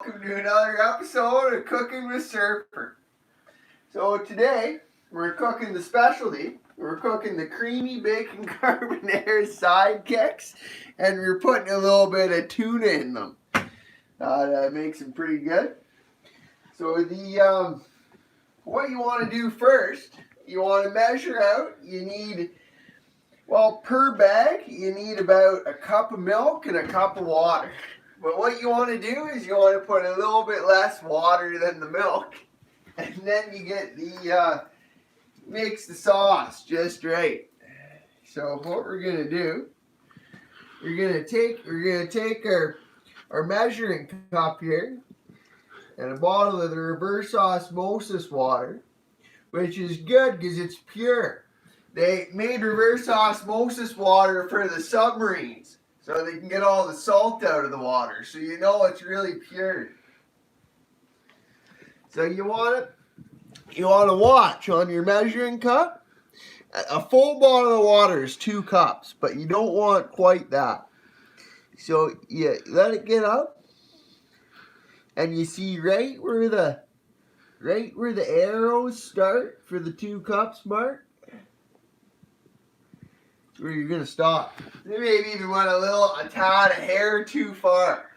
Welcome to another episode of Cooking with Surfer. So today we're cooking the specialty. We're cooking the creamy bacon Carbonaras sidekicks, and we're putting a little bit of tuna in them. That makes them pretty good. So what you want to do first, you want to measure out. You need, well, per bag, you need about a cup of milk and a cup of water. But what you want to do is you want to put a little bit less water than the milk, and then you get mix the sauce just right. So what we're gonna do, we're gonna take our measuring cup here and a bottle of the reverse osmosis water, which is good because it's pure. They made reverse osmosis water for the submarines, so they can get all the salt out of the water, so you know it's really pure. So you want to watch on your measuring cup. A full bottle of water is 2 cups, but you don't want quite that. So you let it get up, and you see right where the arrows start for the 2 cups mark. Where you're gonna stop. You maybe even went a tad, a hair too far.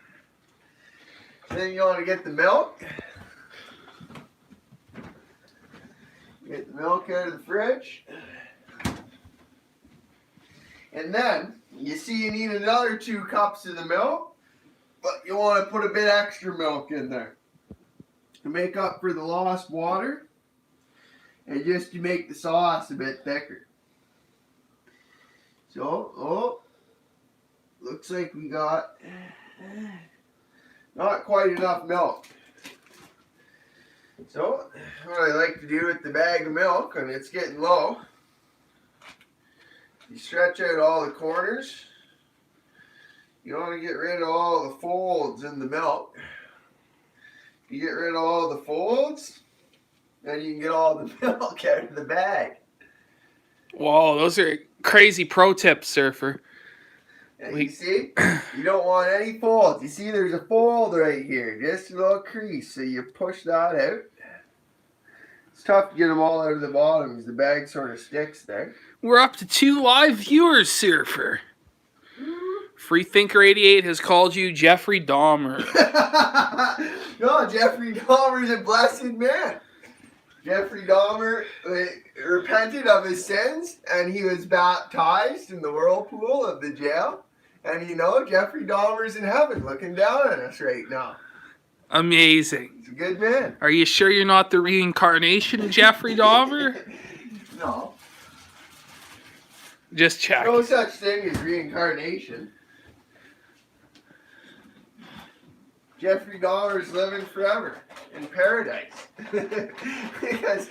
Then you want to get the milk. Get the milk out of the fridge. And then you see you need another 2 cups of the milk, but you want to put a bit extra milk in there to make up for the lost water and just to make the sauce a bit thicker. So, looks like we got not quite enough milk. So, what I like to do with the bag of milk, and it's getting low, you stretch out all the corners. You want to get rid of all the folds in the milk. If you get rid of all the folds, then you can get all the milk out of the bag. Whoa, those are crazy pro tips, Surfer. And you see, you don't want any folds. You see there's a fold right here, just a little crease, so you push that out. It's tough to get them all out of the bottom because the bag sort of sticks there. We're up to 2 live viewers, Surfer. Freethinker88 has called you Jeffrey Dahmer. No, Jeffrey Dahmer's a blessed man. Jeffrey Dahmer repented of his sins, and he was baptized in the whirlpool of the jail. And you know, Jeffrey Dahmer's in heaven looking down on us right now. Amazing. He's a good man. Are you sure you're not the reincarnation of Jeffrey Dahmer? No. Just check. No such thing as reincarnation. Jeffrey Dahmer's living forever in paradise because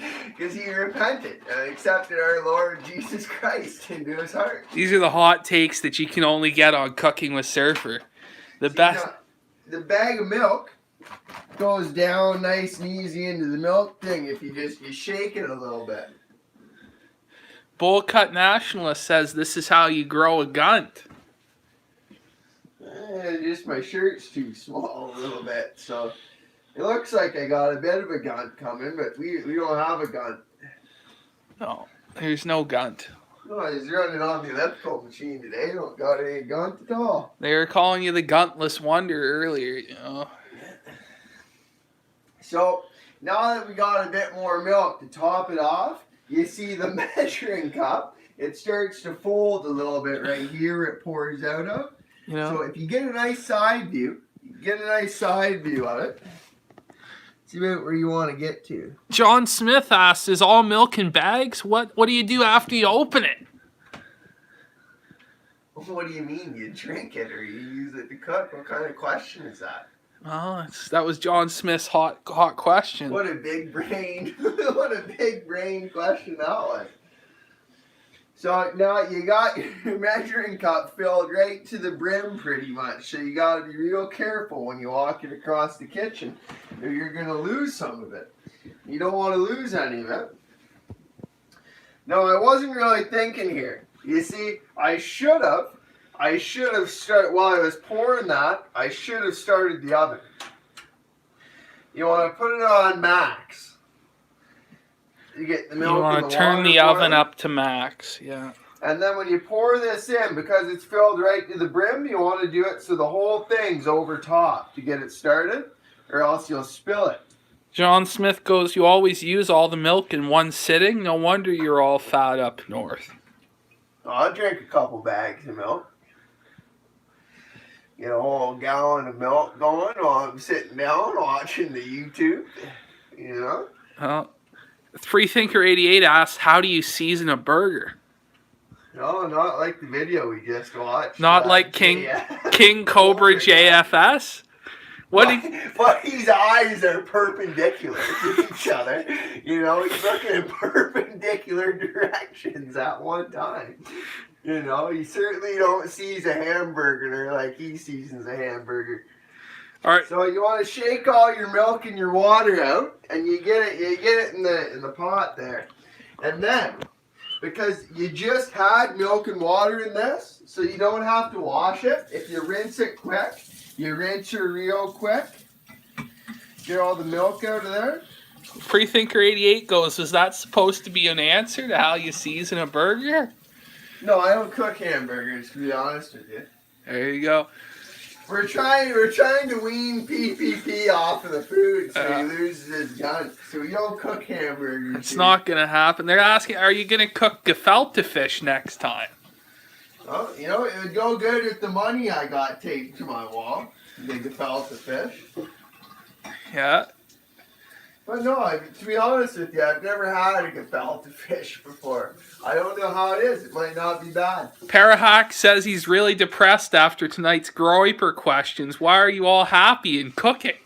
he repented and accepted our Lord Jesus Christ into his heart. These are the hot takes that you can only get on Cooking with Surfer. The best. Now, the bag of milk goes down nice and easy into the milk thing if you shake it a little bit. Bowl Cut Nationalist says this is how you grow a gunt. Just my shirt's too small a little bit, so it looks like I got a bit of a gunt coming, but we don't have a gunt. No, there's no gunt. No, he's running on the elliptical machine today. Don't got any gunt at all. They were calling you the Guntless Wonder earlier, you know. So now that we got a bit more milk to top it off, you see the measuring cup. It starts to fold a little bit right here where it pours out of. You know? So if you get a nice side view, of it. See about where you want to get to. John Smith asks, is all milk in bags? What do you do after you open it? What do you mean? You drink it or you use it to cook? What kind of question is that? Oh, that was John Smith's hot question. What a big brain! What a big brain question that was. So now you got your measuring cup filled right to the brim pretty much. So you got to be real careful when you walk it across the kitchen or you're going to lose some of it. You don't want to lose any of it. No, I wasn't really thinking here. You see, I should have started, while I was pouring that, I should have started the oven. you want to put it on max. You get the milk. You want to turn the oven up to max, yeah. And then when you pour this in, because it's filled right to the brim, you want to do it so the whole thing's over top to get it started, or else you'll spill it. John Smith goes, you always use all the milk in one sitting? No wonder you're all fat up north. I'll drink a couple bags of milk. Get a whole gallon of milk going while I'm sitting down watching the YouTube, you know? Well, Freethinker88 asks, how do you season a burger? No, not like the video we just watched. Not like King Cobra JFS? But his eyes are perpendicular to each other. You know, he's looking in perpendicular directions at one time. You know, you certainly don't seize a hamburger like he seasons a hamburger. All right. So you want to shake all your milk and your water out, and you get it in the pot there, and then because you just had milk and water in this, so you don't have to wash it. If you rinse it quick, you rinse it real quick. Get all the milk out of there. Freethinker88 goes, is that supposed to be an answer to how you season a burger? No, I don't cook hamburgers, to be honest with you. There you go. We're trying to wean PPP off of the food so he loses his gun. So we don't cook hamburgers. It's not going to happen. They're asking, are you going to cook gefilte fish next time? Well, you know, it would go good with the money I got taped to my wall. The gefilte fish. Yeah. But no, to be honest with you, I've never had a gefilte fish before. I don't know how it is. It might not be bad. Parahack says he's really depressed after tonight's Groiper questions. Why are you all happy and cooking?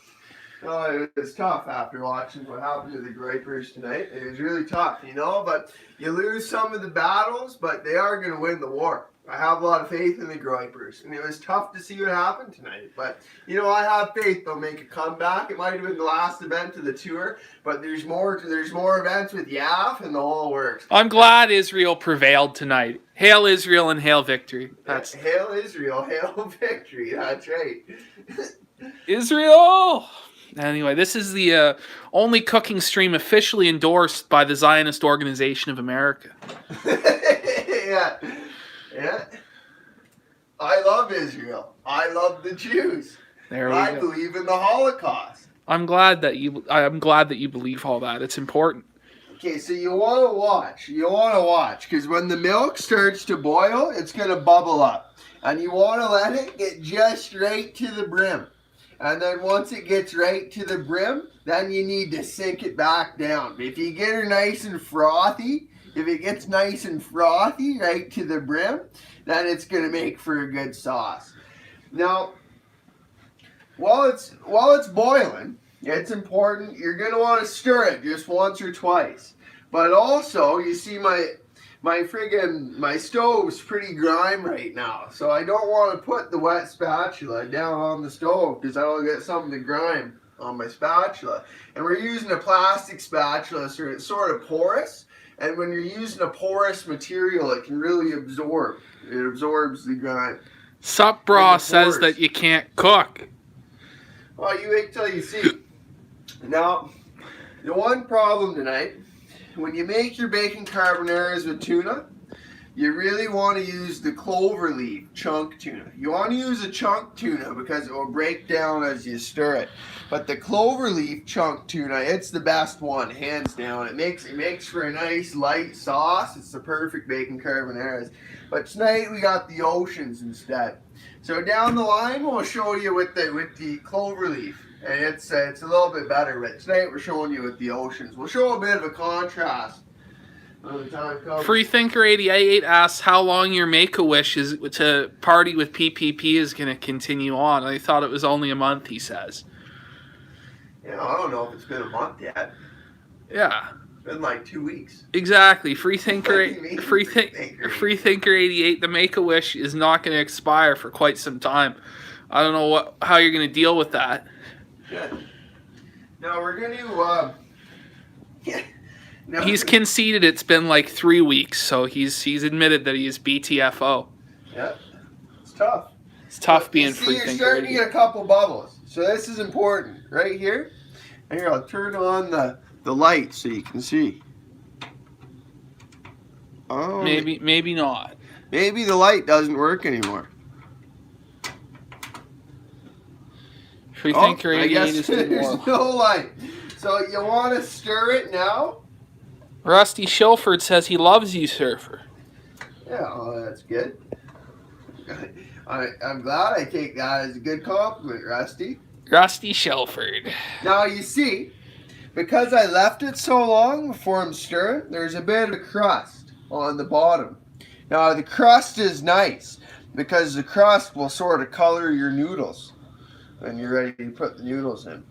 No, it was tough after watching what happened to the Groipers tonight. It was really tough, you know, but you lose some of the battles, but they are going to win the war. I have a lot of faith in the Groipers, and it was tough to see what happened tonight. But, you know, I have faith they'll make a comeback. It might have been the last event of the tour, but there's more events with YAF, and the whole works. I'm glad Israel prevailed tonight. Hail Israel and hail victory. That's hail Israel, hail victory. That's right. Israel! Anyway, this is the only cooking stream officially endorsed by the Zionist Organization of America. Yeah. Yeah. I love Israel. I love the Jews. I believe in the Holocaust. I'm glad that you believe all that. It's important. Okay, so you want to watch. Because when the milk starts to boil, it's going to bubble up. And you want to let it get just right to the brim. And then once it gets right to the brim, then you need to sink it back down. If you get her nice and frothy, if it gets nice and frothy right to the brim, then it's going to make for a good sauce. Now, while it's boiling, it's important, you're going to want to stir it just once or twice. But also, you see my stove's pretty grime right now. So I don't want to put the wet spatula down on the stove because I'll get some of the grime on my spatula. And we're using a plastic spatula, so it's sort of porous. And when you're using a porous material, it can really absorb. It absorbs the grime. Sup Bra says that you can't cook. Well, you wait till you see. Now, the one problem tonight, when you make your bacon carbonaras with tuna, you really want to use the clover leaf chunk tuna. You want to use a chunk tuna because it will break down as you stir it. But the clover leaf chunk tuna, it's the best one, hands down. It makes for a nice light sauce. It's the perfect bacon carbonaras. But tonight we got the oceans instead. So down the line we'll show you with the clover leaf. And it's a little bit better, but tonight we're showing you with the oceans. We'll show a bit of a contrast. Freethinker88 asks how long your Make-A-Wish is to party with PPP is going to continue on. I thought it was only a month, he says. Yeah, I don't know if it's been a month yet. Yeah. It's been like 2 weeks. Exactly. Freethinker88, the Make-A-Wish is not going to expire for quite some time. I don't know how you're going to deal with that. Yeah. Now we're going to... No. He's conceded it's been like 3 weeks, so he's admitted that he is BTFO. Yeah, it's tough. It's tough being Freethinker. You're starting to get a couple bubbles, so this is important right here. Here, I'll turn on the light so you can see. Oh, Maybe not. Maybe the light doesn't work anymore. Free Thinker I 88 guess is there's no light. So you want to stir it now? Rusty Shilford says he loves you, Surfer. Yeah, oh, that's good. I'm glad I take that as a good compliment, Rusty. Rusty Shilford. Now you see, because I left it so long before I'm stirring, there's a bit of crust on the bottom. Now the crust is nice because the crust will sort of color your noodles when you're ready to put the noodles in.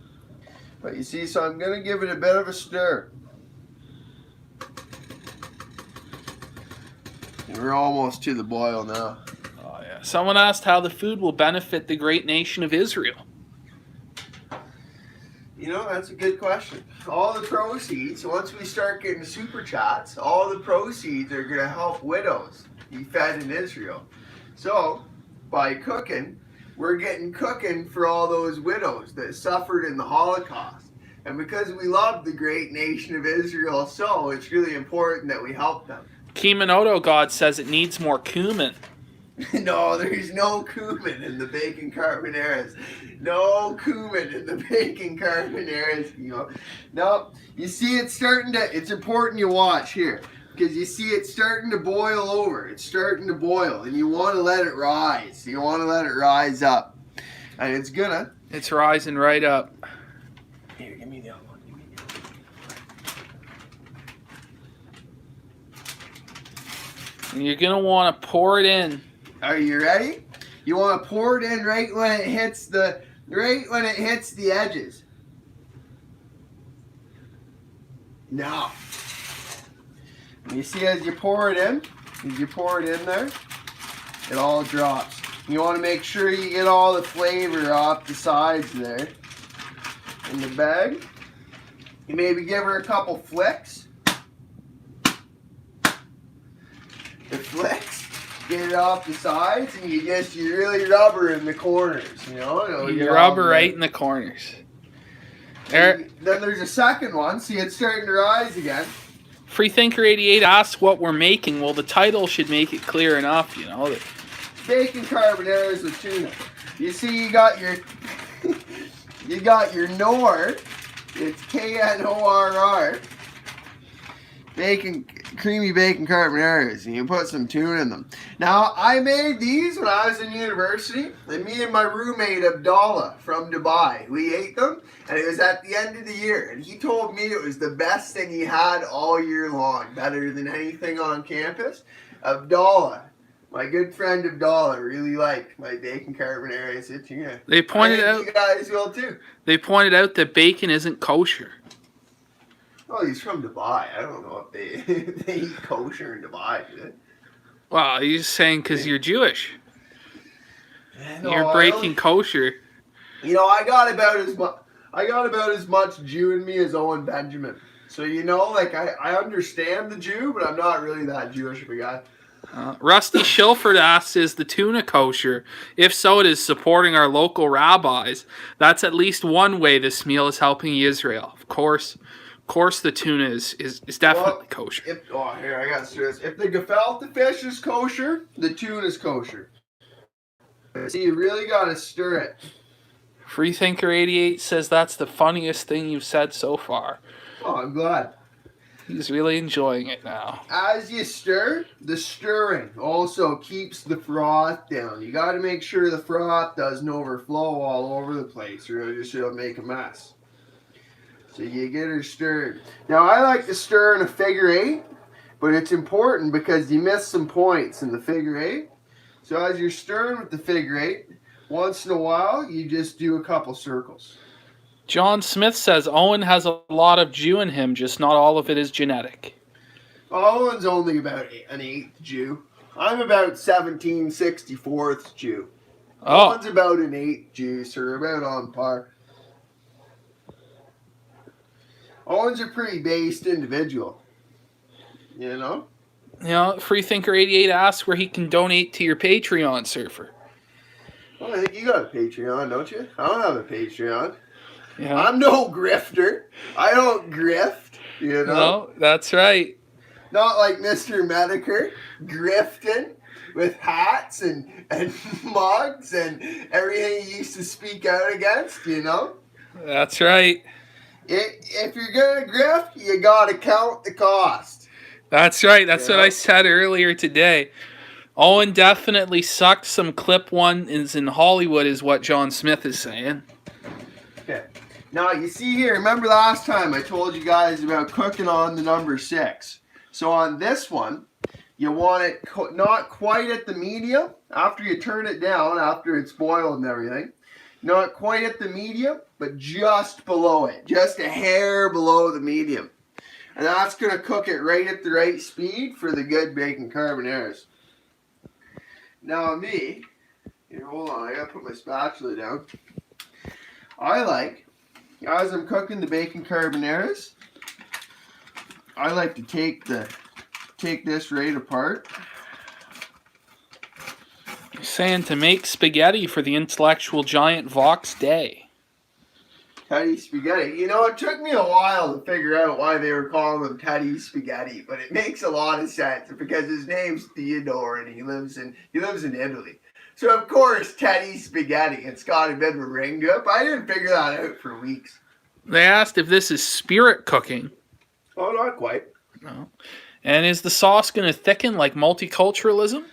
But you see, so I'm going to give it a bit of a stir. And we're almost to the boil now. Oh yeah. Someone asked how the food will benefit the great nation of Israel. You know, that's a good question. All the proceeds, once we start getting super chats, all the proceeds are going to help widows be fed in Israel. So, by cooking, we're getting cooking for all those widows that suffered in the Holocaust. And because we love the great nation of Israel, so it's really important that we help them. Kimanoto God says it needs more cumin. No, there's no cumin in the bacon carbonaras. No cumin in the bacon carbonaras. You know, no. You see, it's starting to. It's important you watch here because you see it's starting to boil over. It's starting to boil, and you want to let it rise. You want to let it rise up, and it's gonna. It's rising right up. Here, give me the other one. Give me the other one. And you're gonna want to pour it in. Are you ready? You want to pour it in right when it hits the edges. Now, you see as you pour it in there, it all drops. You want to make sure you get all the flavor off the sides there in the bag. You maybe give her a couple flicks. The flicks. Get it off the sides, and you really rub her in the corners, you know. You rub her right in the corners. Then there's a second one. See, it's starting to rise again. Freethinker 88 asks what we're making. Well, the title should make it clear enough, you know. Bacon carbonaras with tuna. You see, you got your Knorr. It's Knorr. Creamy bacon carbonaras, and you put some tuna in them. Now, I made these when I was in university, and me and my roommate Abdallah from Dubai, we ate them, and it was at the end of the year, and he told me it was the best thing he had all year long, better than anything on campus. Abdallah, my good friend Abdallah, really liked my bacon carbonaras with tuna. They pointed out, you guys will too. They pointed out that bacon isn't kosher. Oh, he's from Dubai. I don't know if they eat kosher in Dubai, do they? Well, he's saying because you're Jewish. No, you're breaking kosher. You know, I got about as much Jew in me as Owen Benjamin. So, you know, like, I understand the Jew, but I'm not really that Jewish of a guy. Rusty Shilford asks, is the tuna kosher? If so, it is supporting our local rabbis. That's at least one way this meal is helping Israel. Of course, the tuna is definitely kosher. Here, I got to stress. If the gefilte fish is kosher, the tuna is kosher. See, you really got to stir it. Freethinker 88 says that's the funniest thing you've said so far. Oh, I'm glad. He's really enjoying it now. As you stir, the stirring also keeps the froth down. You got to make sure the froth doesn't overflow all over the place, or it'll make a mess. So you get her stirred. Now I like to stir in a figure 8, but it's important because you miss some points in the figure 8. So as you're stirring with the figure 8, once in a while you just do a couple circles. John Smith says Owen has a lot of Jew in him, just not all of it is genetic. Owen's only about an 8th Jew. I'm about 17/64 Jew. Owen's about an 8th Jew, so we're about on par. Owen's a pretty based individual. You know? You know, Freethinker88 asks where he can donate to your Patreon, Surfer. Well, I think you got a Patreon, don't you? I don't have a Patreon. Yeah. I'm no grifter. I don't grift, you know. No, that's right. Not like Mr. Medicare grifting with hats and mugs and everything he used to speak out against, you know. That's right. If you're gonna grift, you gotta count the cost. That's right. That's what I Yeah. said earlier today. Owen definitely sucked some clip ones in Hollywood, is what John Smith is saying. Okay. Now you see here, remember last time I told you guys about cooking on the number 6. So on this one, you want it not quite at the medium. After you turn it down, after it's boiled and everything, not quite at the medium, but just below it, just a hair below the medium. And that's going to cook it right at the right speed for the good bacon carbonaras. Now me, here, hold on, I got to put my spatula down. I like, as I'm cooking the bacon carbonaras, I like to take this right apart. You're saying to make spaghetti for the intellectual giant Vox Day. Teddy spaghetti. You know, it took me a while to figure out why they were calling him Teddy Spaghetti, but it makes a lot of sense because his name's Theodore and he lives in Italy. So of course Teddy Spaghetti. It's got a bit of a ring to it, but I didn't figure that out for weeks. They asked if this is spirit cooking. Oh, not quite. No. And is the sauce going to thicken like multiculturalism?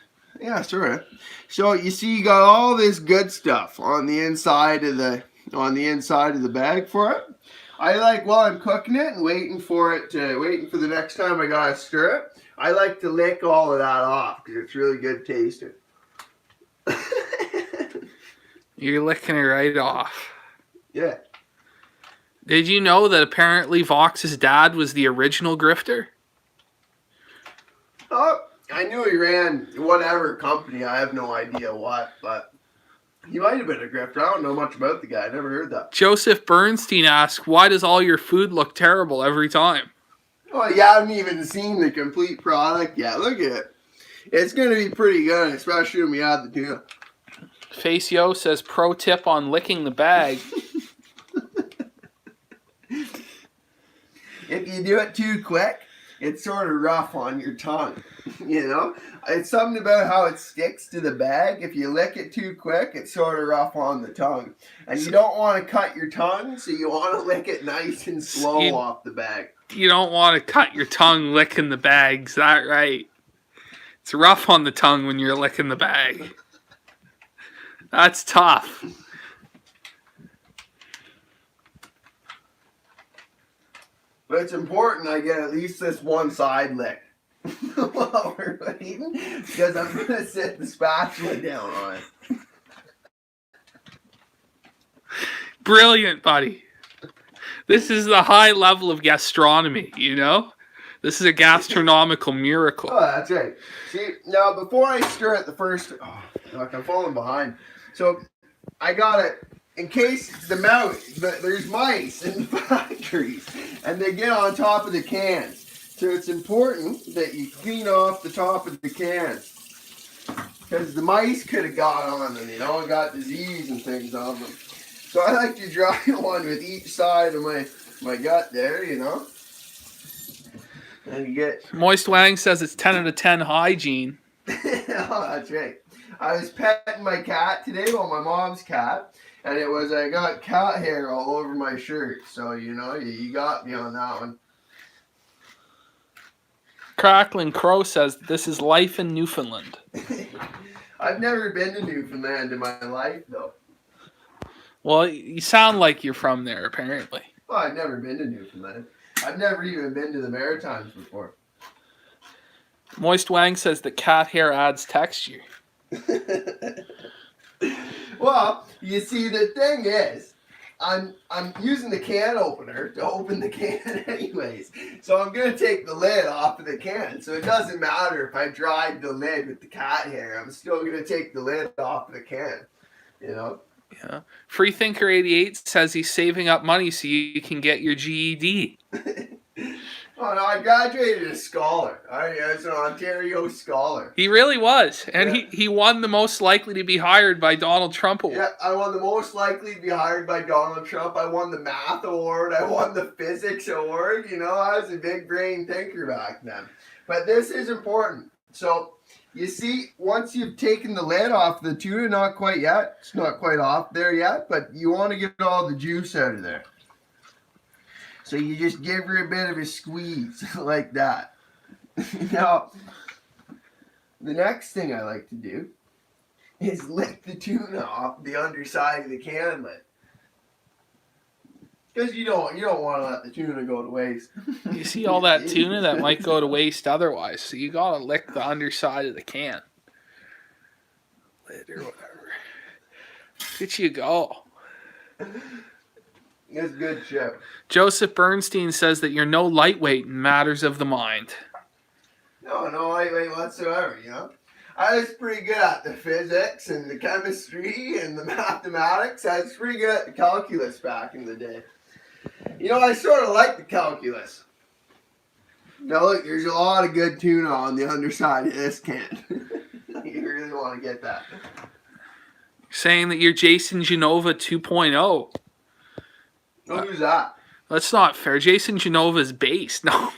Yeah, sort of. So you see, you got all this good stuff on the inside of the bag for it. I like, while I'm cooking it and waiting for the next time I gotta stir it, I like to lick all of that off because it's really good tasting. You're licking it right off. Yeah. Did you know that apparently Vox's dad was the original grifter? Oh, I knew he ran whatever company. I have no idea what, but he might have been a grifter. I don't know much about the guy. I never heard that. Joseph Bernstein asked, why does all your food look terrible every time? Well, you haven't even seen the complete product yet. Look at it. It's going to be pretty good, especially when we add the tuna. Facio says, pro tip on licking the bag. If you do it too quick, it's sort of rough on your tongue. You know? It's something about how it sticks to the bag. If you lick it too quick, it's sort of rough on the tongue. And you don't want to cut your tongue, so you want to lick it nice and slow off the bag. You don't want to cut your tongue licking the bag. Is that right? It's rough on the tongue when you're licking the bag. That's tough. But it's important I get at least this one side lick while we're eating, because I'm going to sit the spatula down on it. Brilliant, buddy. This is the high level of gastronomy, you know? This is a gastronomical miracle. Oh, that's right. See, now before I stir it look, I'm falling behind. So I got it. In case there's mice in factories and they get on top of the cans. So it's important that you clean off the top of the cans. Because the mice could have got on them, and got disease and things on them. So I like to dry one with each side of my gut there, And you get... Moist Wang says it's 10 out of 10 hygiene. Oh, that's right. I was petting my cat today, my mom's cat. And I got cat hair all over my shirt. So, you got me on that one. Crackling Crow says this is life in Newfoundland. I've never been to Newfoundland in my life, though. Well, you sound like you're from there, apparently. Well, I've never been to Newfoundland. I've never even been to the Maritimes before. Moist Wang says that cat hair adds texture. Well, you see, the thing is, I'm using the can opener to open the can anyways. So I'm going to take the lid off of the can. So it doesn't matter if I dried the lid with the cat hair. I'm still going to take the lid off of the can, Yeah. Freethinker88 says he's saving up money so you can get your GED. Oh no, I graduated as a scholar. I was an Ontario scholar. He really was. And Yeah. he won the most likely to be hired by Donald Trump award. Yeah, I won the most likely to be hired by Donald Trump. I won the math award. I won the physics award. You know, I was a big brain thinker back then. But this is important. So, you see, once you've taken the lid off the tuna, not quite yet. It's not quite off there yet, but you want to get all the juice out of there. So you just give her a bit of a squeeze like that. Now, the next thing I like to do is lick the tuna off the underside of the can lid. Because you don't want to let the tuna go to waste. You see all that tuna that might go to waste otherwise, so you gotta lick the underside of the can. Lid or whatever. Look at you go. It's good shit. Joseph Bernstein says that you're no lightweight in matters of the mind. No lightweight whatsoever, you know. I was pretty good at the physics and the chemistry and the mathematics. I was pretty good at the calculus back in the day. You know, I sort of like the calculus. Now look, there's a lot of good tuna on the underside of this can. You really want to get that. Saying that you're Jason Genova 2.0. Who's that? That's not fair. Jason Genova's base. No.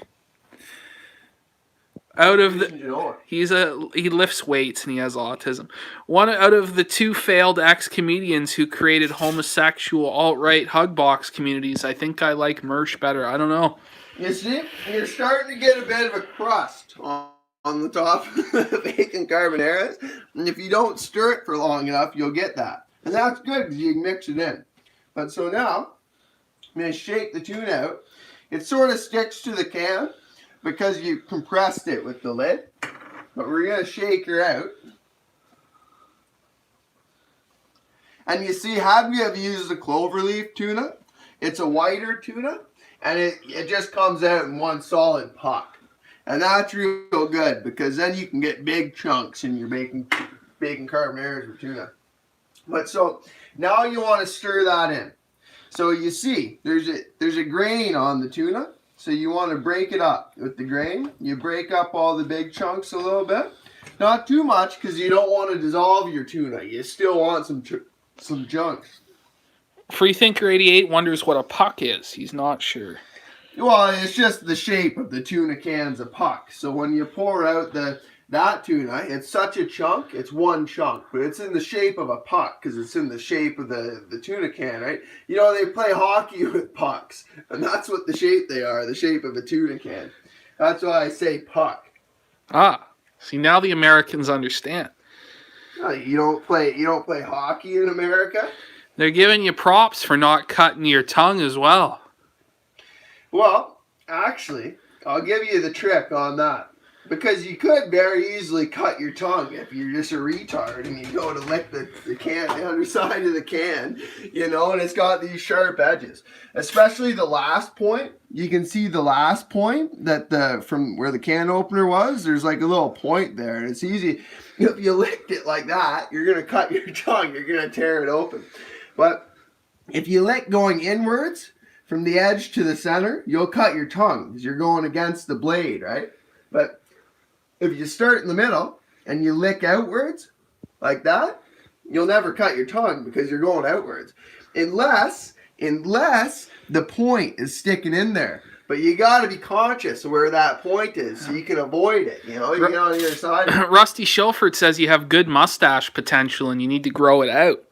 Out of the, he lifts weights and he has autism. One out of the two failed ex-comedians who created homosexual alt-right hug box communities. I think I like Mersh better. I don't know. You see, you're starting to get a bit of a crust on the top of the bacon carbonaras, and if you don't stir it for long enough, you'll get that. And that's good because you can mix it in. But so now, I'm going to shake the tuna out. It sort of sticks to the can because you compressed it with the lid. But we're going to shake her out. And you see, have you ever used the cloverleaf tuna? It's a whiter tuna, and it just comes out in one solid puck. And that's real good because then you can get big chunks in your bacon carbonaras with tuna. But so, now you want to stir that in. So you see, there's a grain on the tuna, so you want to break it up with the grain. You break up all the big chunks a little bit, not too much because you don't want to dissolve your tuna. You still want some chunks. Freethinker88 wonders what a puck is. He's not sure. Well, it's just the shape of the tuna can's a puck. So when you pour out that tuna, it's such a chunk, it's one chunk, but it's in the shape of a puck because it's in the shape of the tuna can, right? You know, they play hockey with pucks, and that's what the shape they are, the shape of a tuna can. That's why I say puck. Ah, see, now the Americans understand. You don't play hockey in America? They're giving you props for not cutting your tongue as well. Well, actually, I'll give you the trick on that. Because you could very easily cut your tongue if you're just a retard and you go to lick the underside of the can, you know, and it's got these sharp edges. Especially the last point. You can see the last point that from where the can opener was, there's like a little point there, and it's easy. If you licked it like that, you're going to cut your tongue, you're going to tear it open. But if you lick going inwards from the edge to the center, you'll cut your tongue because you're going against the blade, right? But if you start in the middle and you lick outwards like that, you'll never cut your tongue because you're going outwards. Unless the point is sticking in there. But you got to be conscious of where that point is so you can avoid it. You know, you get on the other side. Rusty Shilford says you have good mustache potential and you need to grow it out.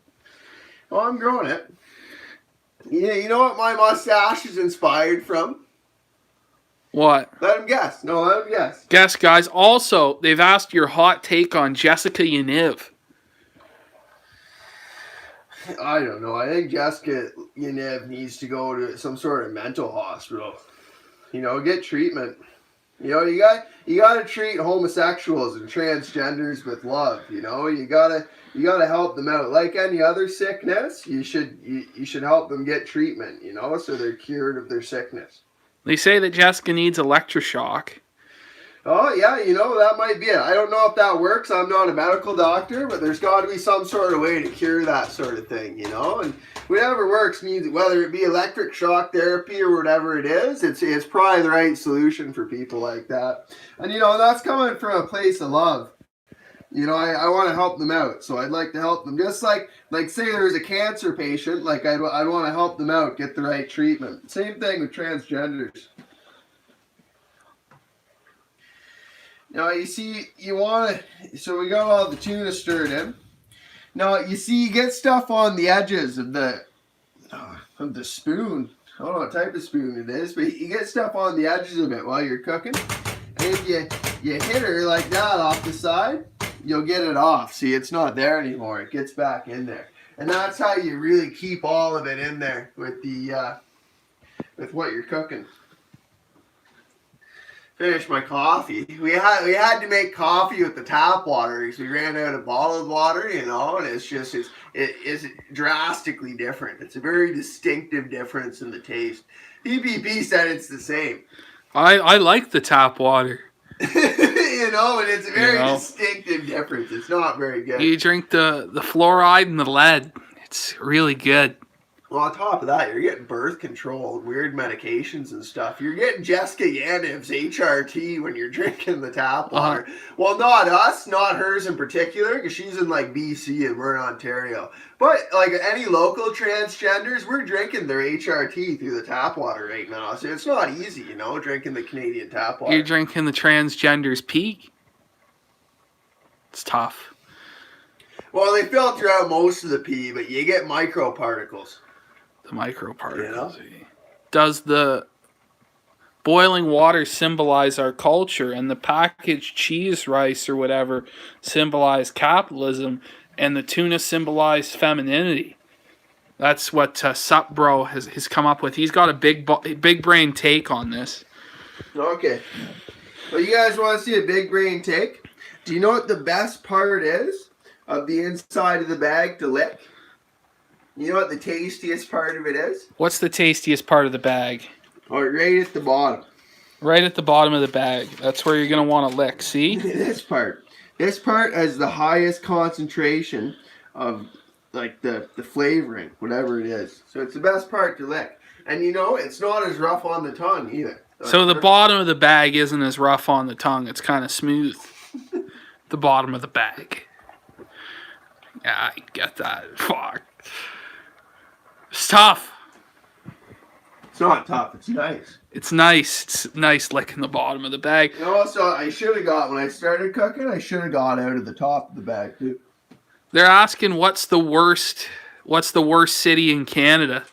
Well, I'm growing it. You know what my mustache is inspired from? What? Let him guess. No, let him guess. Guess, guys. Also, they've asked your hot take on Jessica Yaniv. I don't know. I think Jessica Yaniv needs to go to some sort of mental hospital. You know, get treatment. You know, you got to treat homosexuals and transgenders with love. You know, you gotta help them out. Like any other sickness, you should help them get treatment. You know, so they're cured of their sickness. They say that Jessica needs electroshock. Oh, yeah, that might be it. I don't know if that works. I'm not a medical doctor, but there's got to be some sort of way to cure that sort of thing, And whatever works needs, whether it be electric shock therapy or whatever it is, it's probably the right solution for people like that. And, that's coming from a place of love. I want to help them out, so I'd like to help them. Just like say there's a cancer patient, like I'd want to help them out, get the right treatment. Same thing with transgenders. Now, you see, so we got all the tuna stirred in. Now, you see, you get stuff on the edges of the spoon. I don't know what type of spoon it is, but you get stuff on the edges of it while you're cooking. And if you hit her like that off the side, you'll get it off. See, it's not there anymore. It gets back in there. And that's how you really keep all of it in there with what you're cooking. Finished my coffee. We had to make coffee with the tap water because we ran out of bottled water, and it's drastically different. It's a very distinctive difference in the taste. PPP said it's the same. I like the tap water. And it's a very distinctive difference. It's not very good. You drink the fluoride and the lead. It's really good. Well, on top of that, you're getting birth control, weird medications and stuff. You're getting Jessica Yaniv's HRT when you're drinking the tap water. Well, not us, not hers in particular, because she's in BC and we're in Ontario. But any local transgenders, we're drinking their HRT through the tap water right now. So it's not easy, drinking the Canadian tap water. You're drinking the transgenders pee. It's tough. Well, they filter out most of the pee, but you get microparticles. The microparticles. Does the boiling water symbolize our culture, and the packaged cheese rice or whatever symbolize capitalism, and the tuna symbolize femininity? That's what Sup Bro has come up with. He's got a big brain take on this. Okay. Well, you guys want to see a big brain take? Do you know what the best part is of the inside of the bag to lick? You know what the tastiest part of it is? What's the tastiest part of the bag? Oh, right at the bottom. Right at the bottom of the bag. That's where you're going to want to lick. See? This part. This part has the highest concentration of the flavoring, whatever it is. So it's the best part to lick. And it's not as rough on the tongue either. So the bottom of the bag isn't as rough on the tongue. It's kind of smooth. The bottom of the bag. Yeah, I get that. Fuck. It's tough. It's not tough. It's nice. It's nice. It's nice licking the bottom of the bag. Also, I should have got, when I started cooking, I should have got out of the top of the bag too. They're asking what's the worst city in Canada?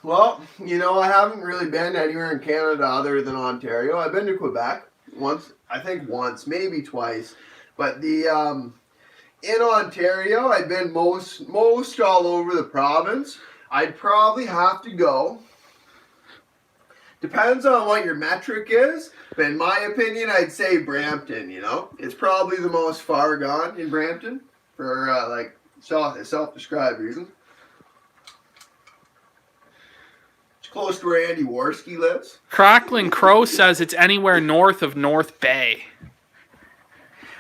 Well, I haven't really been anywhere in Canada other than Ontario. I've been to Quebec once, maybe twice. But in Ontario, I've been most all over the province. I'd probably have to go. Depends on what your metric is, but in my opinion, I'd say Brampton, It's probably the most far gone in Brampton for self-described reasons. It's close to where Andy Worski lives. Crackling Crow says it's anywhere north of North Bay.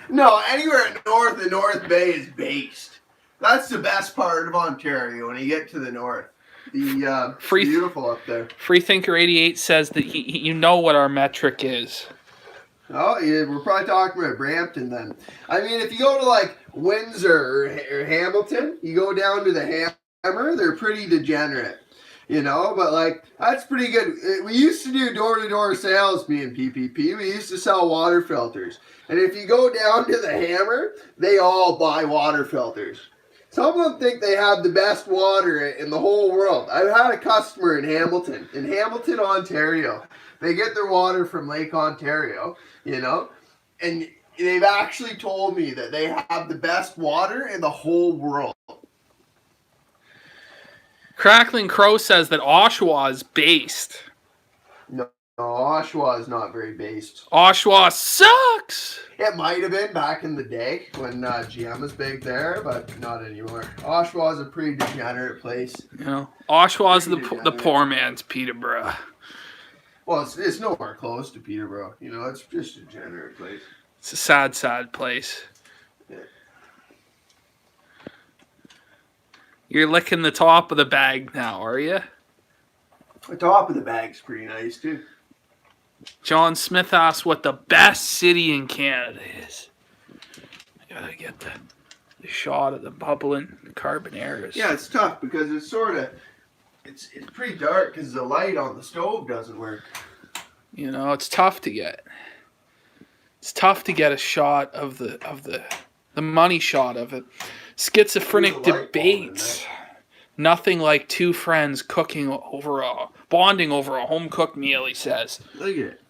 No, anywhere north of North Bay is based. That's the best part of Ontario when you get to the north. It's beautiful up there. Freethinker88 says that you know what our metric is. Oh, yeah, we're probably talking about Brampton then. I mean, if you go to Windsor or Hamilton, you go down to the Hammer, they're pretty degenerate. But that's pretty good. We used to do door-to-door sales, me and PPP. We used to sell water filters. And if you go down to the Hammer, they all buy water filters. Some of them think they have the best water in the whole world. I've had a customer in Hamilton, Ontario. They get their water from Lake Ontario, and they've actually told me that they have the best water in the whole world. Crackling Crow says that Oshawa is based. No, Oshawa is not very based. Oshawa sucks! It might have been back in the day when GM was big there, but not anymore. Oshawa is a pretty degenerate place. Oshawa is the poor man's Peterborough. Well, it's nowhere close to Peterborough. You know, it's just a generic place. It's a sad, sad place. Yeah. You're licking the top of the bag now, are you? The top of the bag's pretty nice too. John Smith asked what the best city in Canada is. I gotta get the shot of the bubbling Carbonaras. Yeah, it's tough because it's sort of it's pretty dark because the light on the stove doesn't work. You know, it's tough to get. It's tough to get a shot of the money shot of it. Schizophrenic debates. Nothing like two friends bonding over a home cooked meal, he says. Look at it.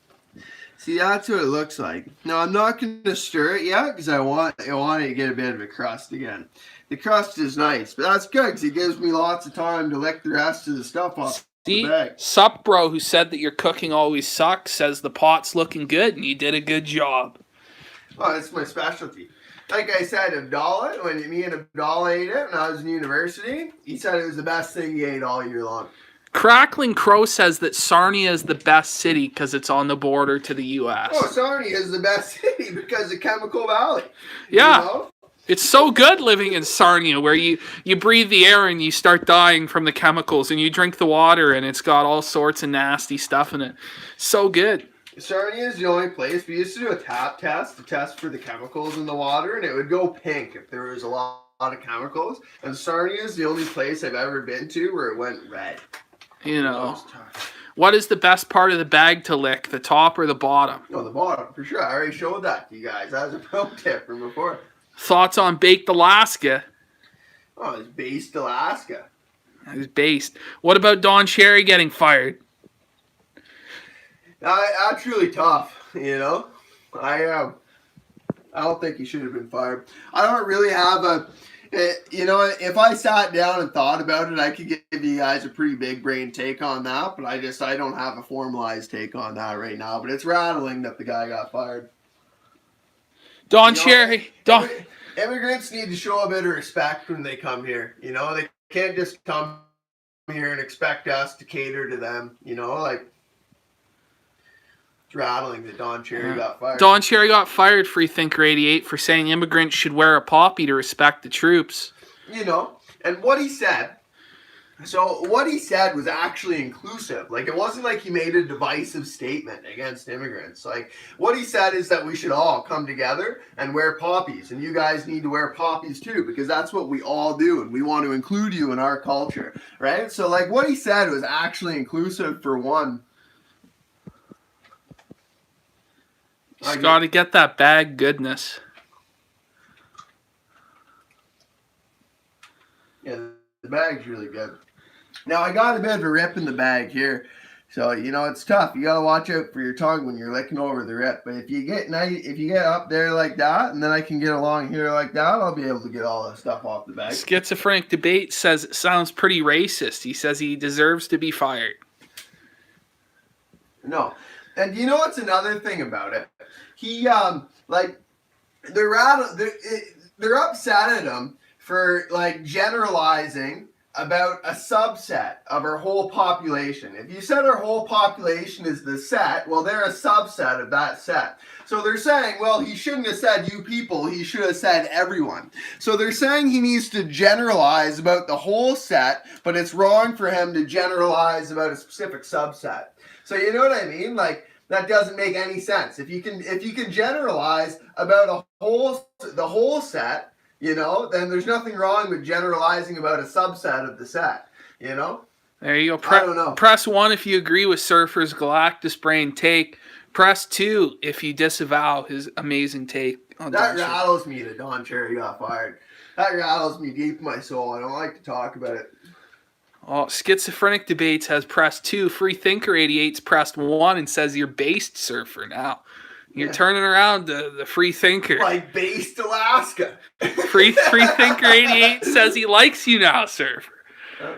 See, that's what it looks like. Now, I'm not going to stir it yet because I want it to get a bit of a crust again. The crust is nice, but that's good because it gives me lots of time to lick the rest of the stuff off the bag. Sup, bro, who said that your cooking always sucks, says the pot's looking good and you did a good job. Oh, that's my specialty. Like I said, Abdallah, when me and Abdallah ate it when I was in university, he said it was the best thing he ate all year long. Crackling Crow says that Sarnia is the best city because it's on the border to the U.S. Oh, Sarnia is the best city because of Chemical Valley. Yeah. You know? It's so good living in Sarnia where you breathe the air and you start dying from the chemicals and you drink the water and it's got all sorts of nasty stuff in it. So good. Sarnia is the only place. We used to do a tap test to test for the chemicals in the water, and it would go pink if there was a lot of chemicals. And Sarnia is the only place I've ever been to where it went red. You know, what is the best part of the bag to lick, the top or the bottom? Oh, the bottom, for sure. I already showed that to you guys. That was a pro tip from before. Thoughts on baked Alaska? Oh, it's based Alaska. It's based. What about Don Cherry getting fired? That's really tough, you know. I don't think he should have been fired. I don't really have you know, if I sat down and thought about it, I could give you guys a pretty big brain take on that, but I don't have a formalized take on that right now. But it's rattling that the guy got fired. Don Cherry. Immigrants need to show a bit of respect when they come here. You know, they can't just come here and expect us to cater to them. You know, like. Rattling that Don Cherry got fired. Don Cherry got fired, Freethinker 88, for saying immigrants should wear a poppy to respect the troops. You know, and what he said was actually inclusive. Like, it wasn't like he made a divisive statement against immigrants. Like, what he said is that we should all come together and wear poppies, and you guys need to wear poppies too, because that's what we all do, and we want to include you in our culture, right? So, like, what he said was actually inclusive for one. Just got to get that bag goodness. Yeah, the bag's really good. Now, I got a bit of a rip in the bag here. So, you know, it's tough. You got to watch out for your tongue when you're licking over the rip. But if you get up there like that, and then I can get along here like that, I'll be able to get all that stuff off the bag. Schizophrenic Debate says it sounds pretty racist. He says he deserves to be fired. No. And you know what's another thing about it? He, they're upset at him for, like, generalizing about a subset of our whole population. If you said our whole population is the set, well, they're a subset of that set. So they're saying, well, he shouldn't have said you people, he should have said everyone. So they're saying he needs to generalize about the whole set, but it's wrong for him to generalize about a specific subset. So you know what I mean? Like, that doesn't make any sense. If you can generalize about the whole set, you know, then there's nothing wrong with generalizing about a subset of the set, you know? There you go. I don't know. Press 1 if you agree with Surfer's Galactus Brain take. Press 2 if you disavow his amazing take on That rattles me that Don Cherry got fired. That rattles me deep in my soul. I don't like to talk about it. Oh, Schizophrenic Debates has pressed 2. Freethinker 88's pressed 1 and says you're based, Surfer, now. You're turning around the Freethinker. Like based Alaska. Freethinker 88 says he likes you now, Surfer. Oh,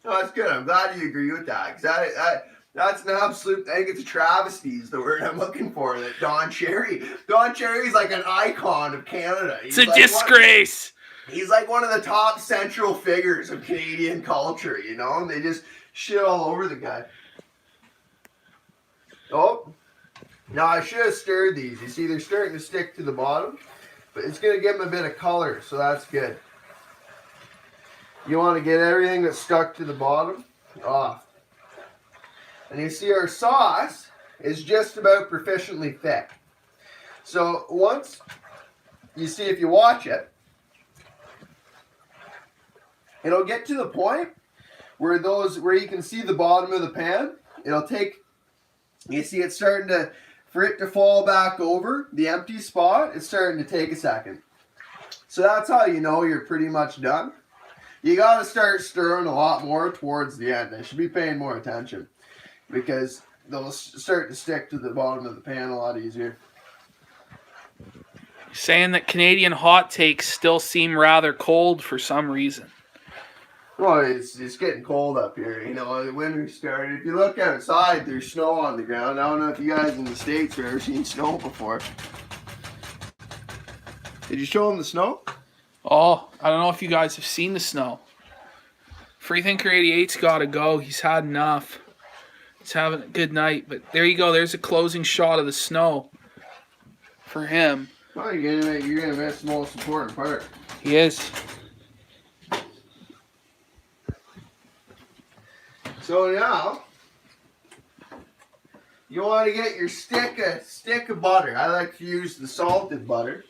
that's good. I'm glad you agree with that. Because that's an absolute, I think it's a travesty is the word I'm looking for. That Don Cherry's like an icon of Canada. It's a disgrace. He's like one of the top central figures of Canadian culture, you know, and they just shit all over the guy. Oh, now I should have stirred these. You see, they're starting to stick to the bottom, but it's going to give them a bit of color, so that's good. You want to get everything that's stuck to the bottom off. And you see our sauce is just about proficiently thick. So once, you see if you watch it, it'll get to the point where you can see the bottom of the pan. It'll take, you see it's starting to, for it to fall back over the empty spot, it's starting to take a second. So that's how you know you're pretty much done. You got to start stirring a lot more towards the end. I should be paying more attention because they'll start to stick to the bottom of the pan a lot easier. Saying that Canadian hot takes still seem rather cold for some reason. Well, it's getting cold up here. You know, the winter started. If you look outside, there's snow on the ground. I don't know if you guys in the States have ever seen snow before. Did you show them the snow? Oh, I don't know if you guys have seen the snow. Freethinker 88's got to go. He's had enough. He's having a good night. But there you go. There's a closing shot of the snow for him. Well, you're gonna miss the most important part. He is. So now, you want to get your stick of butter. I like to use the salted butter.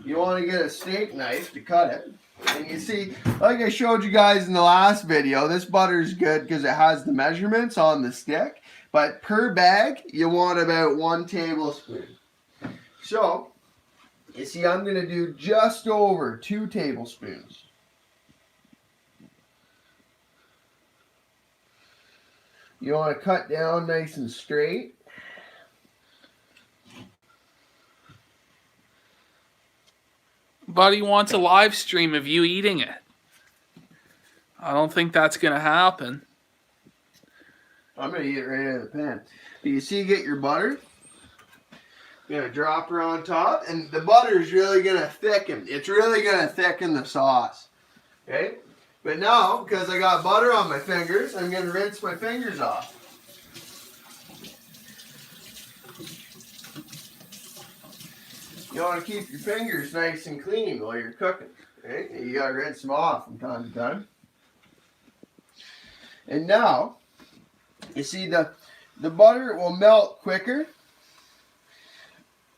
You want to get a steak knife to cut it. And you see, like I showed you guys in the last video, this butter is good because it has the measurements on the stick. But per bag, you want about 1 tablespoon. So, you see, I'm going to do just over 2 tablespoons. You want to cut down nice and straight. Buddy wants a live stream of you eating it. I don't think that's going to happen. I'm going to eat it right out of the pan. But you see, you get your butter. You're going to drop her on top. And the butter is really going to thicken. It's really going to thicken the sauce. Okay? But now, because I got butter on my fingers, I'm going to rinse my fingers off. You want to keep your fingers nice and clean while you're cooking. Okay? You got to rinse them off from time to time. And now, you see the butter will melt quicker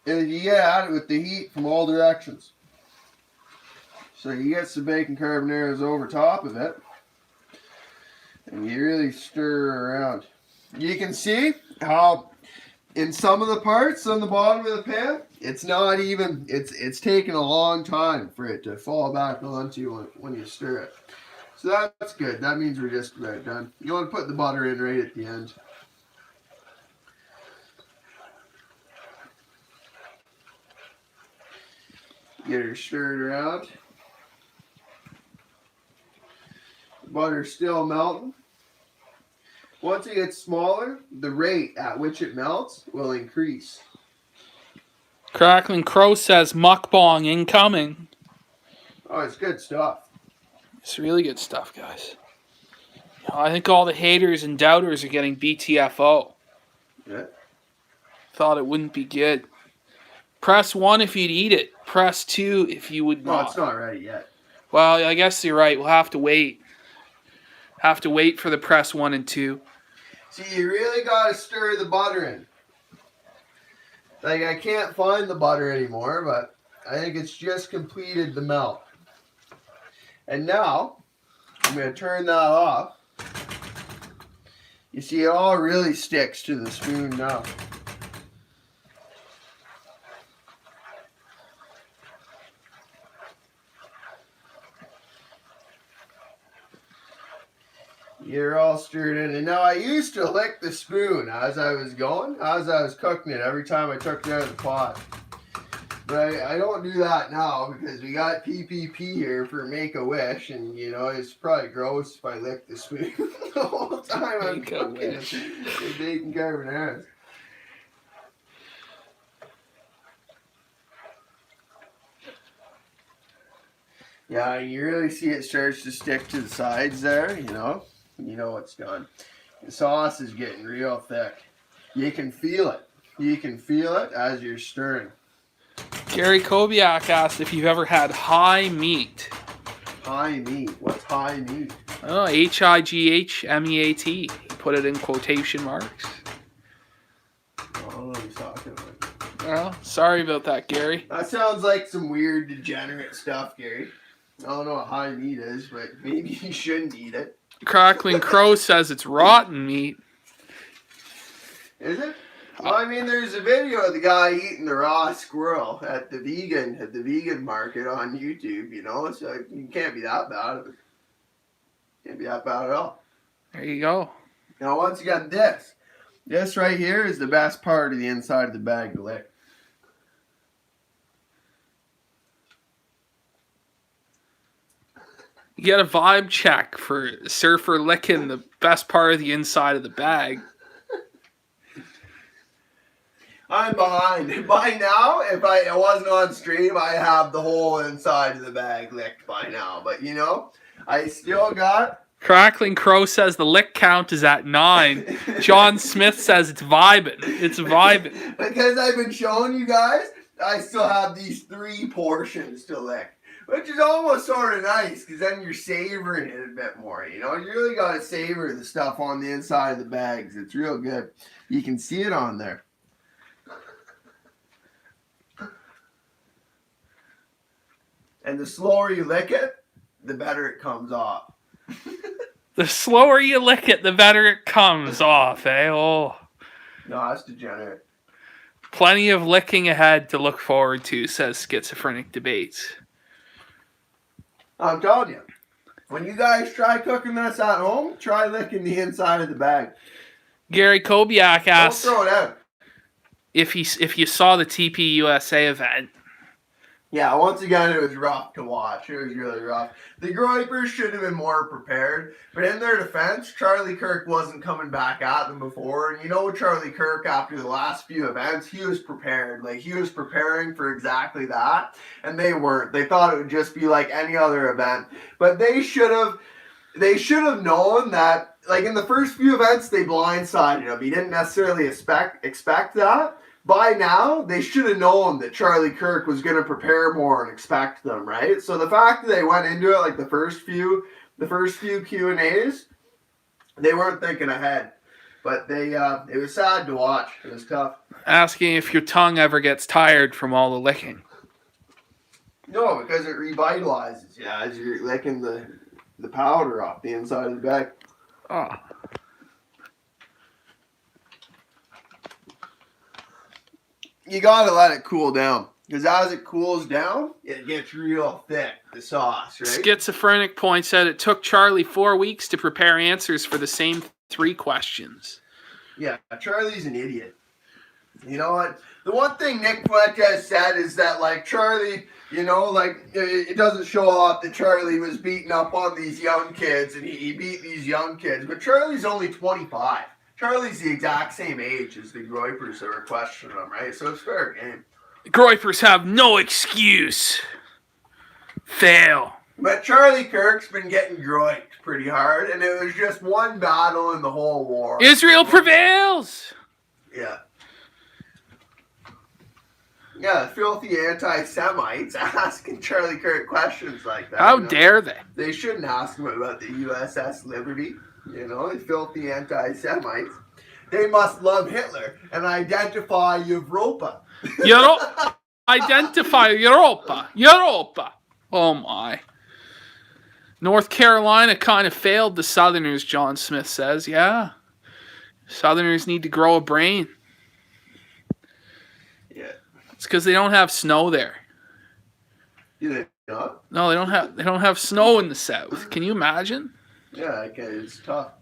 if you get at it with the heat from all directions. So you get some bacon carbonaras over top of it. And you really stir around. You can see how in some of the parts on the bottom of the pan, it's not even, it's taken a long time for it to fall back onto you when you stir it. So that's good. That means we're just about done. You want to put the butter in right at the end. Get her stirred around. The butter's still melting. Once it gets smaller, the rate at which it melts will increase. Crackling Crow says mukbang incoming. Oh, it's good stuff. It's really good stuff, guys. I think all the haters and doubters are getting BTFO. Yeah. Thought it wouldn't be good. Press 1 if you'd eat it. Press 2 if you would No, not. it's not ready yet. Well, I guess you're right. We'll have to wait. Have to wait for the press 1 and 2. See, you really got to stir the butter in. Like, I can't find the butter anymore, but I think it's just completed the melt. And now, I'm going to turn that off. You see, it all really sticks to the spoon now. You're all stirred in. And now I used to lick the spoon as I was cooking it every time I took it out of the pot. But I don't do that now because we got PPP here for Make-A-Wish, and you know, it's probably gross if I lick the spoon the whole time I'm cooking the bacon carbonaras. Yeah, you really see it starts to stick to the sides there, you know. You know it's done. The sauce is getting real thick. You can feel it. You can feel it as you're stirring. Gary Kobiak asked if you've ever had high meat. High meat. What's high meat? Oh, Highmeat. He put it in quotation marks. I don't know what he's talking about. Well, sorry about that, Gary. That sounds like some weird degenerate stuff, Gary. I don't know what high meat is, but maybe you shouldn't eat it. Crackling Crow says it's rotten meat. Is it? Well, I mean, there's a video of the guy eating the raw squirrel at the vegan market on YouTube, you know, so it can't be that bad. Can't be that bad at all. There you go. Now, once again, this right here is the best part of the inside of the bag to lick. You get a vibe check for Surfer licking the best part of the inside of the bag. I'm behind. By now, if I wasn't on stream, I have the whole inside of the bag licked by now. But, you know, I still got... Crackling Crow says the lick count is at 9. John Smith says it's vibing. It's vibing. Because I've been showing you guys, I still have these 3 portions to lick. Which is almost sort of nice, because then you're savoring it a bit more, you know? You really got to savor the stuff on the inside of the bags. It's real good. You can see it on there. And the slower you lick it, the better it comes off. The slower you lick it, the better it comes off, eh? Oh. No, that's degenerate. Plenty of licking ahead to look forward to, says Schizophrenic Debates. I'm telling you, when you guys try cooking this at home, try licking the inside of the bag. Gary Kobiak asked Don't throw it out. if you saw the TP USA event. Yeah, once again, it was rough to watch. It was really rough. The Groypers should have been more prepared, but in their defense, Charlie Kirk wasn't coming back at them before. And you know, Charlie Kirk, after the last few events, he was prepared. Like, he was preparing for exactly that, and they weren't. They thought it would just be like any other event. But they should have known that, like, in the first few events, they blindsided him. He didn't necessarily expect that. By now, they should have known that Charlie Kirk was going to prepare more and expect them, right? So the fact that they went into it like the first few Q&As, they weren't thinking ahead. But it was sad to watch. It was tough. Asking if your tongue ever gets tired from all the licking. No, because it revitalizes you as you're licking the powder off the inside of the bag. Oh. You gotta let it cool down. Because as it cools down, it gets real thick, the sauce, right? Schizophrenic Point said it took Charlie 4 weeks to prepare answers for the same 3 questions. Yeah, Charlie's an idiot. You know what? The one thing Nick Fuentes said is that, like, Charlie, you know, like, it doesn't show off that Charlie was beating up on these young kids, and he beat these young kids. But Charlie's only 25. Charlie's the exact same age as the Groypers that were questioning him, right? So it's fair game. Groypers have no excuse. Fail. But Charlie Kirk's been getting groiked pretty hard, and it was just one battle in the whole war. Israel prevails! Yeah. Yeah, filthy anti-Semites asking Charlie Kirk questions like that. How dare they? They shouldn't ask him about the USS Liberty. You know, the filthy anti-Semites. They must love Hitler and identify Europa. Identify Europa. Europa. Oh my. North Carolina kind of failed the Southerners, John Smith says. Yeah. Southerners need to grow a brain. Yeah. It's because they don't have snow there. Do they not? No, they don't have snow in the South. Can you imagine? Yeah, okay, it's tough.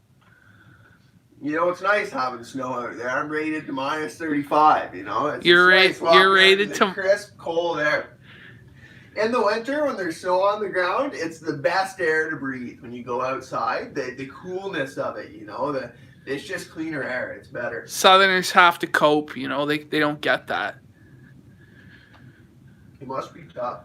You know, it's nice having snow out there. I'm rated to minus 35, you know. You're rated to crisp, cold air. In the winter, when there's snow on the ground, it's the best air to breathe when you go outside. The coolness of it, you know, it's just cleaner air. It's better. Southerners have to cope, you know. They don't get that. It must be tough.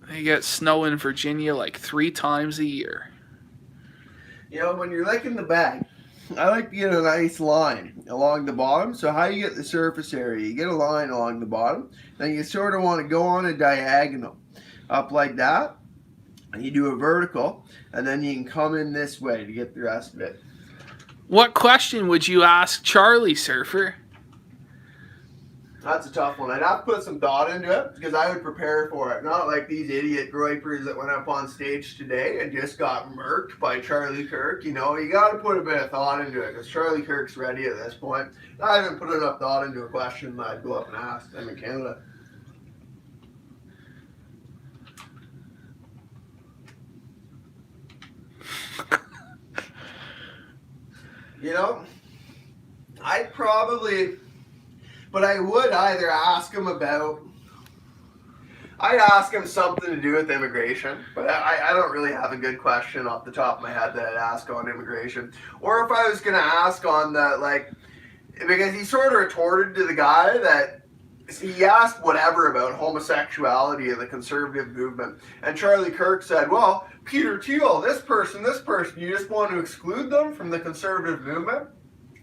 They get snow in Virginia like 3 times a year. You know, when you're licking the bag, I like to get a nice line along the bottom. So how you get the surface area? You get a line along the bottom. Then you sort of want to go on a diagonal up like that. And you do a vertical. And then you can come in this way to get the rest of it. What question would you ask Charlie, Surfer? That's a tough one. I'd have to put some thought into it because I would prepare for it. Not like these idiot groypers that went up on stage today and just got murked by Charlie Kirk. You know, you got to put a bit of thought into it because Charlie Kirk's ready at this point. I haven't put enough thought into a question that I'd go up and ask them in Canada. You know, I'd probably... But I would either ask him I'd ask him something to do with immigration, but I don't really have a good question off the top of my head that I'd ask on immigration. Or if I was going to ask on the, like, because he sort of retorted to the guy that he asked whatever about homosexuality and the conservative movement. And Charlie Kirk said, well, Peter Thiel, this person, you just want to exclude them from the conservative movement?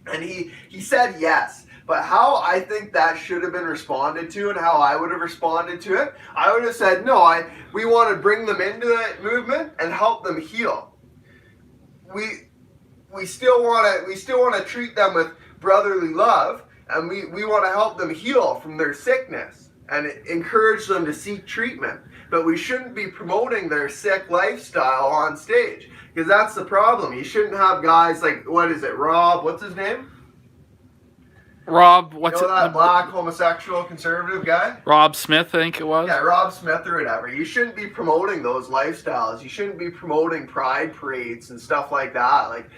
And he said yes. But how I think that should have been responded to and how I would have responded to it, I would have said, no, we want to bring them into that movement and help them heal. We still want to treat them with brotherly love, and we want to help them heal from their sickness and encourage them to seek treatment. But we shouldn't be promoting their sick lifestyle on stage, because that's the problem. You shouldn't have guys like, what is it, Rob, what's his name? Rob, what's you know that black homosexual conservative guy? Rob Smith, I think it was. Yeah, Rob Smith or whatever. You shouldn't be promoting those lifestyles. You shouldn't be promoting pride parades and stuff like that. Like,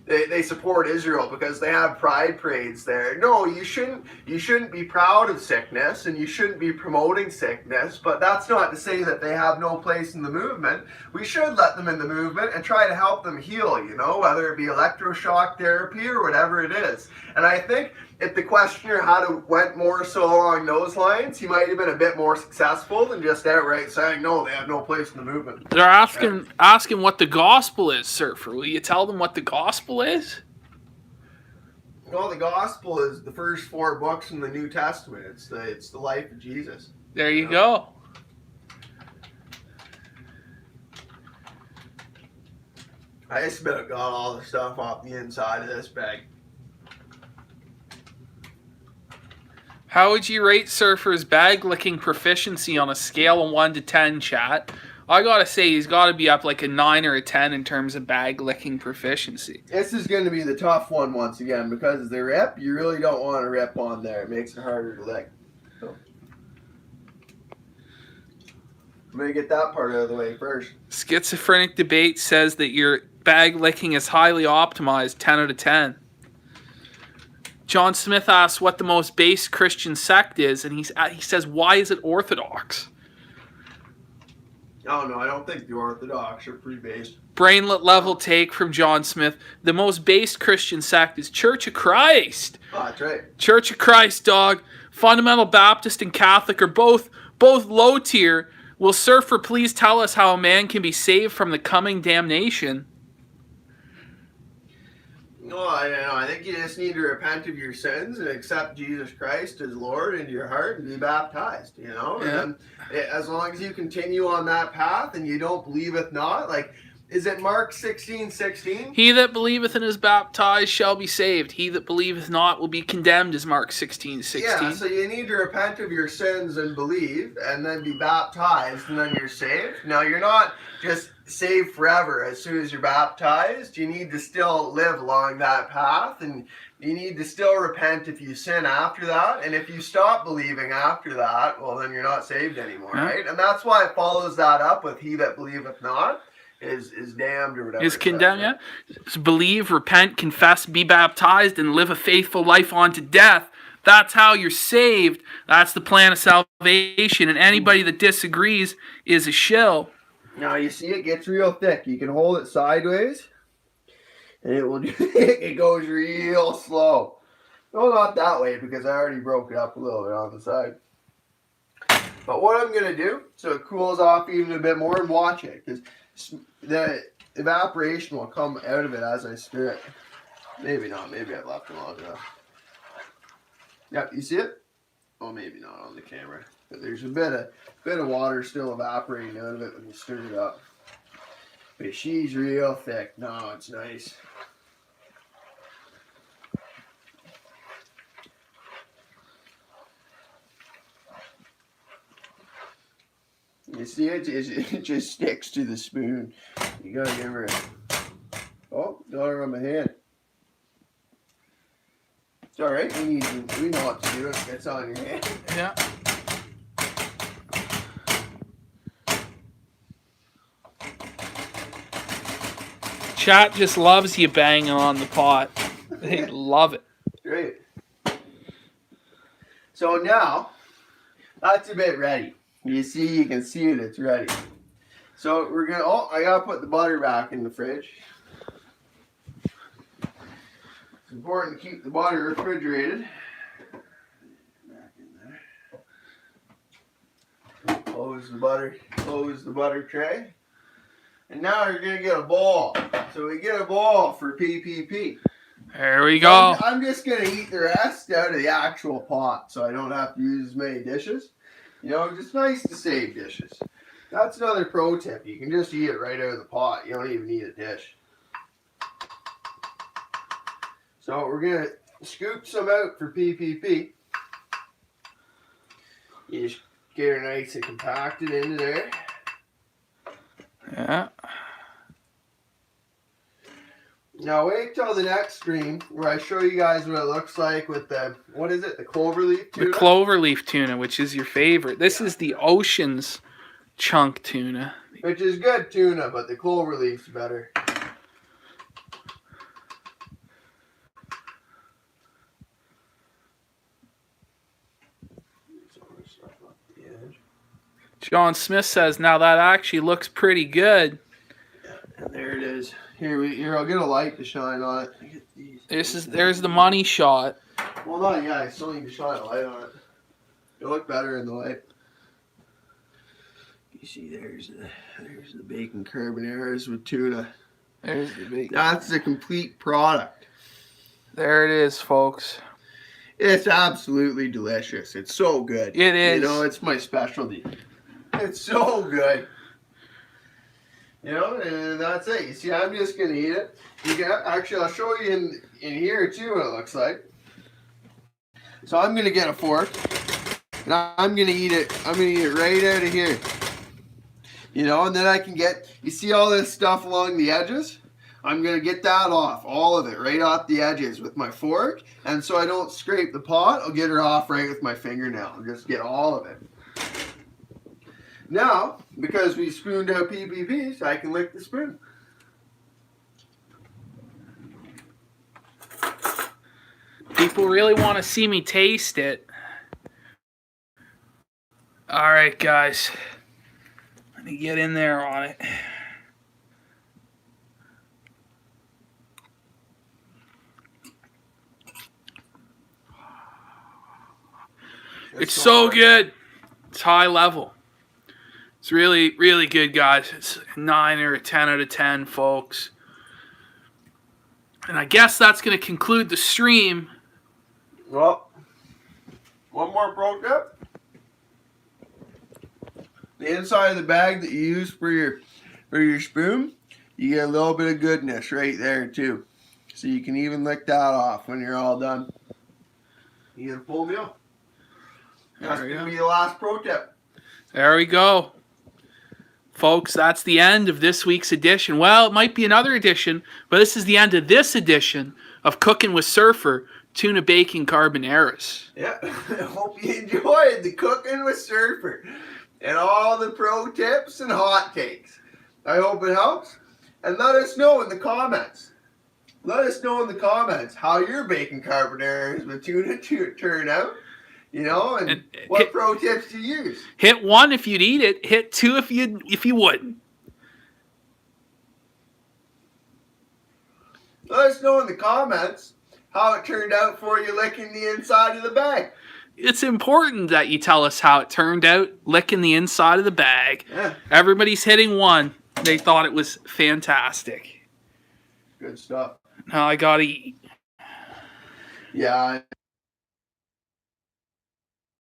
they support Israel because they have pride parades there. No, you shouldn't be proud of sickness, and you shouldn't be promoting sickness, but that's not to say that they have no place in the movement. We should let them in the movement and try to help them heal, you know, whether it be electroshock therapy or whatever it is. And I think if the questioner went more so along those lines, he might have been a bit more successful than just outright saying, no, they have no place in the movement. They're asking what the gospel is, Surfer. Will you tell them what the gospel is? Well, the gospel is the first 4 books in the New Testament. It's the life of Jesus. There you go. I just about got all the stuff off the inside of this bag. How would you rate Surfer's bag licking proficiency on a scale of 1 to 10, chat? I gotta say, he's gotta be up like a 9 or a 10 in terms of bag licking proficiency. This is going to be the tough one once again, because the rip, you really don't want to rip on there. It makes it harder to lick. So, I'm going to get that part out of the way first. Schizophrenic Debate says that your bag licking is highly optimized, 10 out of 10. John Smith asks what the most base Christian sect is, and he says, why is it Orthodox? Oh, no, I don't think the Orthodox are pretty based. Brainlet level take from John Smith. The most based Christian sect is Church of Christ. Oh, that's right. Church of Christ, dog. Fundamental Baptist and Catholic are both low tier. Will Surfer please tell us how a man can be saved from the coming damnation? No, I think you just need to repent of your sins and accept Jesus Christ as Lord into your heart and be baptized, you know? Yeah. And then, as long as you continue on that path and you don't believeth not, like, is it Mark 16:16? He that believeth and is baptized shall be saved. He that believeth not will be condemned, is Mark 16:16. Yeah, so you need to repent of your sins and believe, and then be baptized, and then you're saved. Now, you're not just saved forever as soon as you're baptized. You need to still live along that path, and you need to still repent if you sin after that. And if you stop believing after that, well, then you're not saved anymore, right? And that's why it follows that up with he that believeth not is damned or whatever. Is condemned, yeah? So believe, repent, confess, be baptized, and live a faithful life unto death. That's how you're saved. That's the plan of salvation. And anybody that disagrees is a shill. Now, you see it gets real thick. You can hold it sideways, and it goes real slow. No, not that way, because I already broke it up a little bit on the side. But what I'm going to do, so it cools off even a bit more, and watch it. Because the evaporation will come out of it as I stir it. Maybe not. Maybe I've left it long enough. Yep, you see it? Oh, maybe not on the camera. But there's a bit of water still evaporating out of it when you stir it up. But she's real thick. No, it's nice. You see it just sticks to the spoon. You gotta give her a... Oh, got her on my hand. It's alright, we know what to do if it gets on your hand. Yeah. Chat just loves you banging on the pot. They love it. Great. So now, that's a bit ready. You can see it, it's ready. So we're gonna, I gotta put the butter back in the fridge. It's important to keep the butter refrigerated. Back in there. Close the butter tray. And now you're gonna get a bowl. So we get a bowl for PPP. There we go. I'm just gonna eat the rest out of the actual pot, so I don't have to use as many dishes. You know, just nice to save dishes. That's another pro tip. You can just eat it right out of the pot. You don't even need a dish. So we're going to scoop some out for PPP. You just get her nice and compacted into there. Yeah. Now wait till the next stream where I show you guys what it looks like with the, what is it, the cloverleaf tuna? The cloverleaf tuna, which is your favorite. This is the Ocean's chunk tuna. Which is good tuna, but the cloverleaf's better. John Smith says, now that actually looks pretty good. Yeah, and there it is. Here, I'll get a light to shine on it. Get these. There's the money shot. Well, not yet. I still need to shine a light on it. It'll look better in the light. You see, there's the bacon carbonaras with tuna. There's the bacon. That's the complete product. There it is, folks. It's absolutely delicious. It's so good. It is. You know, it's my specialty. It's so good. You know, and that's it. You see, I'm just gonna eat it. Actually, I'll show you in here too what it looks like. So I'm gonna get a fork, and I'm gonna eat it. I'm gonna eat it right out of here. You know, and then I can get. You see all this stuff along the edges? I'm gonna get that off, all of it, right off the edges with my fork, and so I don't scrape the pot. I'll get her off right with my fingernail. I'll just get all of it. Now, because we spooned out PPPs, I can lick the spoon. People really want to see me taste it. All right, guys. Let me get in there on it. It's so good. It's high level. It's really, really good, guys. It's a 9 or a 10 out of 10, folks. And I guess that's going to conclude the stream. Well, one more pro tip. The inside of the bag that you use for your spoon, you get a little bit of goodness right there too. So you can even lick that off when you're all done. You get a full meal. That's going to be the last pro tip. There we go. Folks, that's the end of this week's edition. Well, it might be another edition, but this is the end of this edition of Cooking with Surfer, Tuna Bacon Carbonaras. Yeah, I hope you enjoyed the Cooking with Surfer and all the pro tips and hot takes. I hope it helps. And let us know in the comments. Let us know in the comments how your bacon carbonaras with tuna turn out. You know, and what pro tips to use. Hit 1 if you'd eat it. Hit 2 if you wouldn't. Let us know in the comments how it turned out for you licking the inside of the bag. It's important that you tell us how it turned out licking the inside of the bag. Yeah. Everybody's hitting 1. They thought it was fantastic. Good stuff. Now I gotta eat. Yeah,